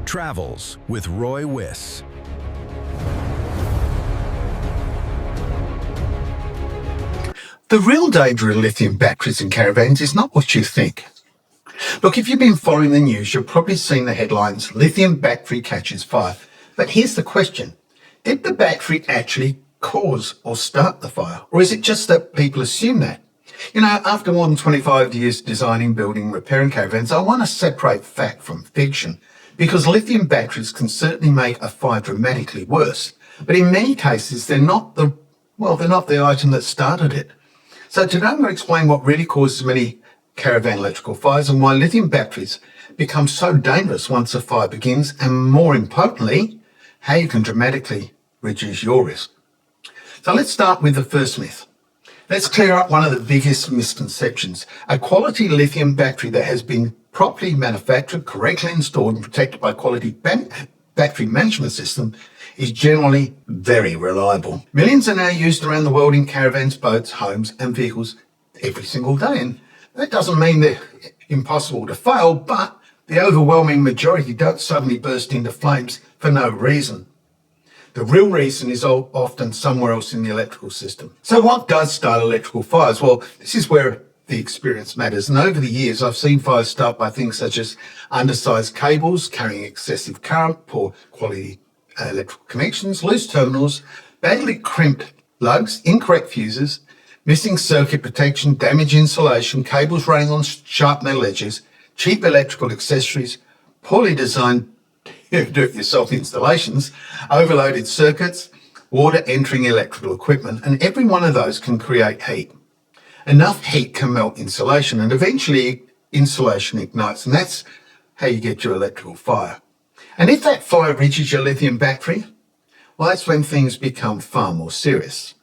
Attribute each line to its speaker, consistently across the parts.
Speaker 1: Travels with Wyss.
Speaker 2: The real danger of lithium batteries in caravans is not what you think. Look, if you've been following the news, you've probably seen the headlines, lithium battery catches fire. But here's the question. Did the battery actually cause or start the fire? Or is it just that people assume that? You know, after more than 25 years designing, building, repairing caravans, I want to separate fact from fiction, because lithium batteries can certainly make a fire dramatically worse. But in many cases, they're not the item that started it. So today I'm going to explain what really causes many caravan electrical fires and why lithium batteries become so dangerous once a fire begins, and more importantly, how you can dramatically reduce your risk. So let's start with the first myth. Let's clear up one of the biggest misconceptions. A quality lithium battery that has been properly manufactured, correctly installed and protected by quality battery management system is generally very reliable. Millions are now used around the world in caravans, boats, homes and vehicles every single day. And that doesn't mean they're impossible to fail, but the overwhelming majority don't suddenly burst into flames for no reason. The real reason is often somewhere else in the electrical system. So what does start electrical fires? Well, this is where the experience matters. And over the years, I've seen fires start by things such as undersized cables carrying excessive current, poor quality electrical connections, loose terminals, badly crimped lugs, incorrect fuses, missing circuit protection, damaged insulation, cables running on sharp metal edges, cheap electrical accessories, poorly designed do-it-yourself installations, overloaded circuits, water entering electrical equipment, and every one of those can create heat. Enough heat can melt insulation, and eventually insulation ignites, and that's how you get your electrical fire. And if that fire reaches your lithium battery, well, that's when things become far more serious.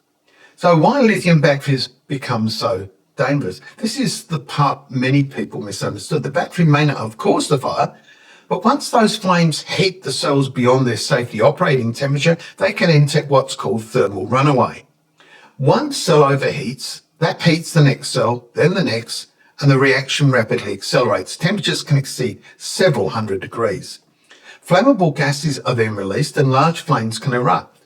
Speaker 2: So why lithium batteries become so dangerous? This is the part many people misunderstood. The battery may not have caused the fire, but once those flames heat the cells beyond their safety operating temperature, they can enter what's called thermal runaway. One cell overheats, that heats the next cell, then the next, and the reaction rapidly accelerates. Temperatures can exceed several hundred degrees. Flammable gases are then released and large flames can erupt.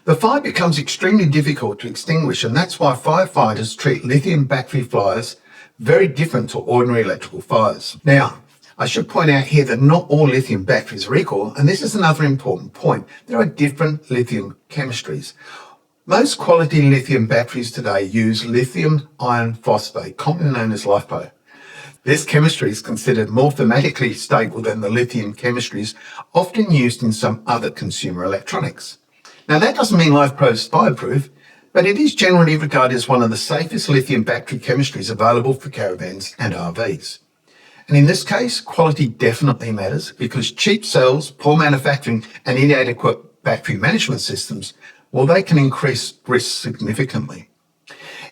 Speaker 2: The fire becomes extremely difficult to extinguish, and that's why firefighters treat lithium battery fires very different to ordinary electrical fires. Now, I should point out here that not all lithium batteries are equal, and this is another important point. There are different lithium chemistries. Most quality lithium batteries today use lithium iron phosphate, commonly known as LiFePO. This chemistry is considered more thermatically stable than the lithium chemistries often used in some other consumer electronics. Now, that doesn't mean LiFePO is fireproof, but it is generally regarded as one of the safest lithium battery chemistries available for caravans and RVs. And in this case, quality definitely matters, because cheap cells, poor manufacturing and inadequate battery management systems, well, they can increase risk significantly.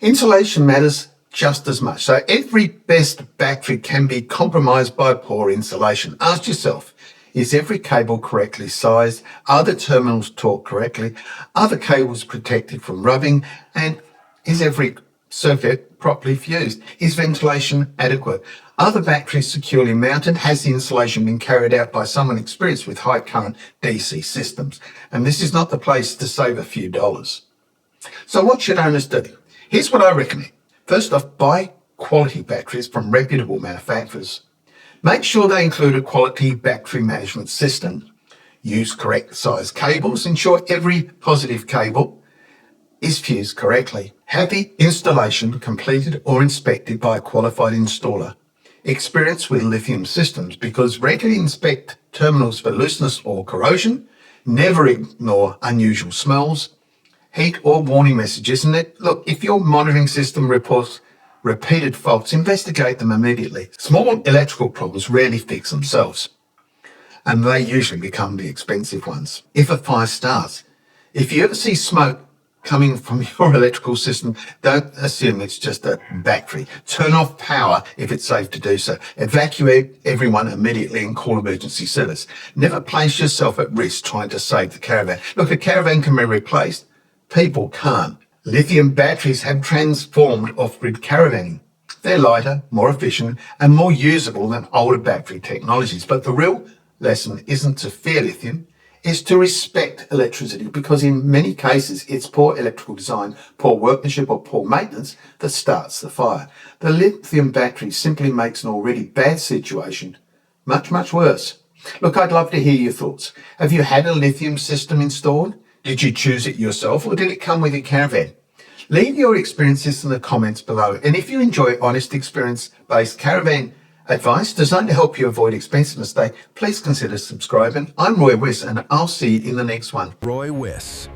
Speaker 2: Insulation matters just as much. So every best battery can be compromised by poor insulation. Ask yourself, is every cable correctly sized? Are the terminals torqued correctly? Are the cables protected from rubbing? And is every circuit properly fused? Is ventilation adequate? Are the batteries securely mounted? Has the installation been carried out by someone experienced with high current DC systems? And this is not the place to save a few dollars. So what should owners do? Here's what I recommend. First off, buy quality batteries from reputable manufacturers. Make sure they include a quality battery management system. Use correct size cables. Ensure every positive cable is fused correctly. Have the installation completed or inspected by a qualified installer experienced with lithium systems, because regularly inspect terminals for looseness or corrosion. Never ignore unusual smells, heat or warning messages. And look, if your monitoring system reports repeated faults, investigate them immediately. Small electrical problems rarely fix themselves, and they usually become the expensive ones. If a fire starts, if you ever see smoke coming from your electrical system, don't assume it's just a battery. Turn off power if it's safe to do so. Evacuate everyone immediately and call emergency service. Never place yourself at risk trying to save the caravan. Look, a caravan can be replaced. People can't. Lithium batteries have transformed off-grid caravanning. They're lighter, more efficient, and more usable than older battery technologies. But the real lesson isn't to fear lithium, is to respect electricity, because in many cases it's poor electrical design, poor workmanship or poor maintenance that starts the fire. The lithium battery simply makes an already bad situation much, much worse. Look, I'd love to hear your thoughts. Have you had a lithium system installed? Did you choose it yourself, or did it come with your Caravan? Leave your experiences in the comments below. And if you enjoy honest experience-based Caravan advice designed to help you avoid expensive mistakes, please consider subscribing. I'm Wyss, and I'll see you in the next one.
Speaker 1: Wyss.